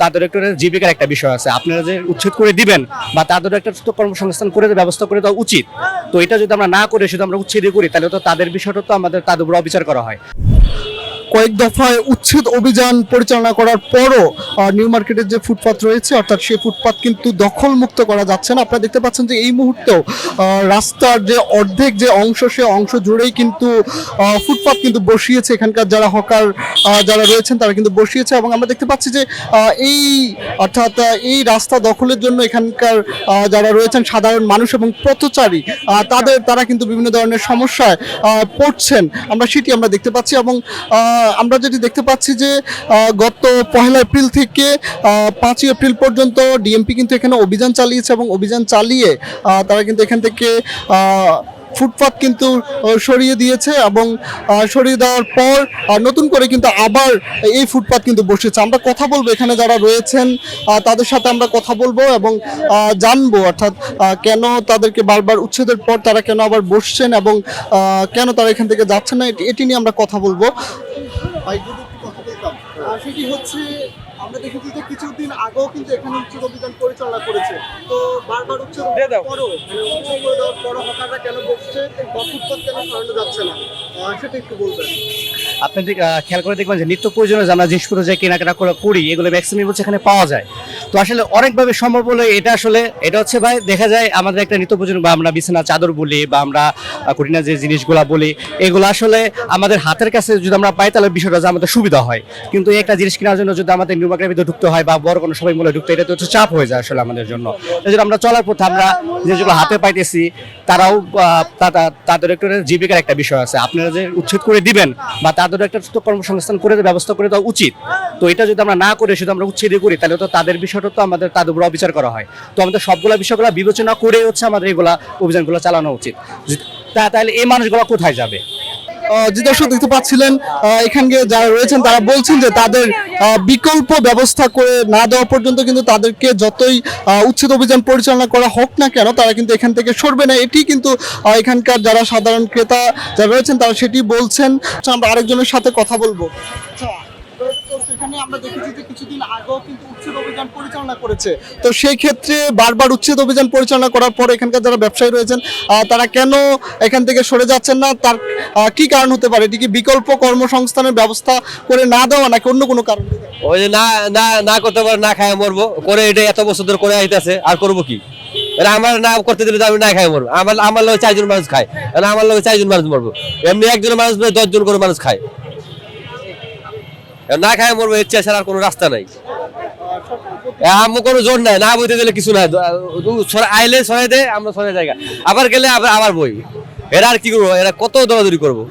তাদের একটা জীবিকার একটা বিষয় আছে, আপনারা যে উচ্ছেদ করে দিবেন বা তাদের একটা তো কর্মসংস্থান করে দেওয়ার ব্যবস্থা করে দেওয়া উচিত। তো এটা যদি আমরা না করে শুধু আমরা উচ্ছেদই করি, তাহলে তো তাদের বিষয়টা তো আমাদের তাদের উপর অবিচার করা হয়। কয়েক দফায় উচ্ছেদ অভিযান পরিচালনা করার পরও নিউ মার্কেটের যে ফুটপাত রয়েছে অর্থাৎ সেই ফুটপাত কিন্তু দখলমুক্ত করা যাচ্ছে না। আপনারা দেখতে পাচ্ছেন যে এই মুহূর্তেও রাস্তার যে অর্ধেক যে অংশ সে অংশ জুড়েই কিন্তু ফুটপাত কিন্তু বসিয়েছে এখানকার যারা হকার যারা রয়েছেন তারা কিন্তু বসিয়েছে, এবং আমরা দেখতে পাচ্ছি যে এই অর্থাৎ এই রাস্তা দখলের জন্য এখানকার যারা রয়েছেন সাধারণ মানুষ এবং পথচারী তারা কিন্তু বিভিন্ন ধরনের সমস্যায় পড়ছেন, আমরা সেটি আমরা দেখতে পাচ্ছি। এবং আমরা যেটি দেখতে পাচ্ছি যে গত 1 এপ্রিল থেকে 5 এপ্রিল পর্যন্ত ডিএমপি কিন্তু এখানে অভিযান চালিয়েছে, এবং অভিযান চালিয়ে তারা কিন্তু এখান থেকে ফুটপাত কিন্তু সরিয়ে দিয়েছে, এবং সরিয়ে দেওয়ার পর নতুন করে কিন্তু আবার এই ফুটপাত কিন্তু বসেছে। আমরা কথা বলবো এখানে যারা রয়েছেন তাদের সাথে আমরা কথা বলবো এবং জানবো অর্থাৎ কেন তাদেরকে বারবার উচ্ছেদের পর তারা কেন আবার বসছেন এবং কেন তারা এখান থেকে যাচ্ছেন না, এটি নিয়ে আমরা কথা বলবো। সেটি হচ্ছে আমরা দেখেছি যে কিছুদিন আগেও কিন্তু এখানে উচ্ছেদ অভিযান পরিচালনা করেছে, তো বারবার উচ্ছেদ দেওয়ার পরও হকাররা কেন বসছে বা ফুটপাত কেন সরানো যাচ্ছে না সেটা একটু বলবেন। আপনি খেয়াল করে দেখবেন যে নিত্য প্রয়োজনীয় যে আমরা জিনিসপত্র যে কেনাকাটা করি এগুলো ম্যাক্সিমাম হচ্ছে এখানে পাওয়া যায়। তো আসলে অনেকভাবে সম্ভব হলে এটা হচ্ছে ভাই দেখা যায় আমাদের একটা নিত্য প্রয়োজনীয় বা আমরা বিছানা চাদর বলি বা আমরা কঠিনা যে জিনিসগুলা বলি এগুলো আসলে আমাদের হাতের কাছে যদি আমরা পাই তাহলে বিষয়টা যে আমাদের সুবিধা হয়। কিন্তু এই একটা জিনিস কেনার জন্য যদি আমাদের নিউ মার্কেটের ভিতরে ঢুকতে হয় বা বড় কোনো সবাই মূল্যে ঢুকতে, এটা তো হচ্ছে চাপ হয়ে যায় আসলে আমাদের জন্য। এই জন্য আমরা চলার পথে আমরা যেগুলো হাতে পাইতেছি তারাও তাদের একটা জীবিকার একটা বিষয় আছে, আপনারা যে উচ্ছেদ করে দিবেন বা তাদের একটা তো কর্মসংস্থান করে দেওয়ার ব্যবস্থা করে দেওয়া উচিত। তো এটা যদি আমরা না করে শুধু আমরা উচ্ছেদই করি, তাহলে তো তাদের বিষয়টা তো আমাদের তাদের উপর অবিচার করা হয়। তো আমাদের সবগুলা বিষয়গুলো বিবেচনা করে হচ্ছে আমাদের এগুলা অভিযানগুলো চালানো উচিত। তাহলে এই মানুষগুলো কোথায় যাবে? যে দর্শক দেখতে পাচ্ছিলেন এখানে যারা রয়েছেন তারা বলছেন যে তাদের বিকল্প ব্যবস্থা করে না দেওয়া পর্যন্ত কিন্তু তাদেরকে যতই উচ্ছেদ অভিযান পরিচালনা করা হোক না কেন তারা কিন্তু এখান থেকে সরবে না, এটি কিন্তু এখানকার যারা সাধারণ ক্রেতা যারা রয়েছেন তারা সেটি বলছেন। আমরা আরেকজনের সাথে কথা বলবো। এখানে আমরা দেখেছি যে কিছুদিন আগেও কিন্তু উচ্ছেদ অভিযান পরিচালনা করেছে, তো সেই ক্ষেত্রে বারবার উচ্ছেদ অভিযান পরিচালনা করার পর এখানকার যারা ব্যবসায়ী রয়েছেন তারা কেন এখান থেকে সরে যাচ্ছেন না, তার কি কারণ হতে পারে? এটি কি বিকল্প কর্মসংস্থানের ব্যবস্থা করে না দেওয়া নাকি অন্য কোনো কারণ? ওই যে না না না করতে পারে, না খায় মরবো করে, এটা এত বছর ধরে করে আইতেছে, আর করবো কি? আমার না করতে দিলে আমি না খাই মরবো। আমার লোক 4 জন মানুষ খায়, আমার লোক 4 জন মানুষ মরবো। এমনি একজন মানুষ 10 জন করে মানুষ খায়, না খায় মরবো, ইচ্ছা ছাড়া আর কোনো রাস্তা নাই। আমার কোনো জোর নাই, না বইতে দিলে কিছু নাই, আইলে সরাই দেয়, আমরা সরাই জায়গা আবার গেলে আবার বই। এরা আর কি করবো? এরা কত দৌড়াদৌড়ি করবো?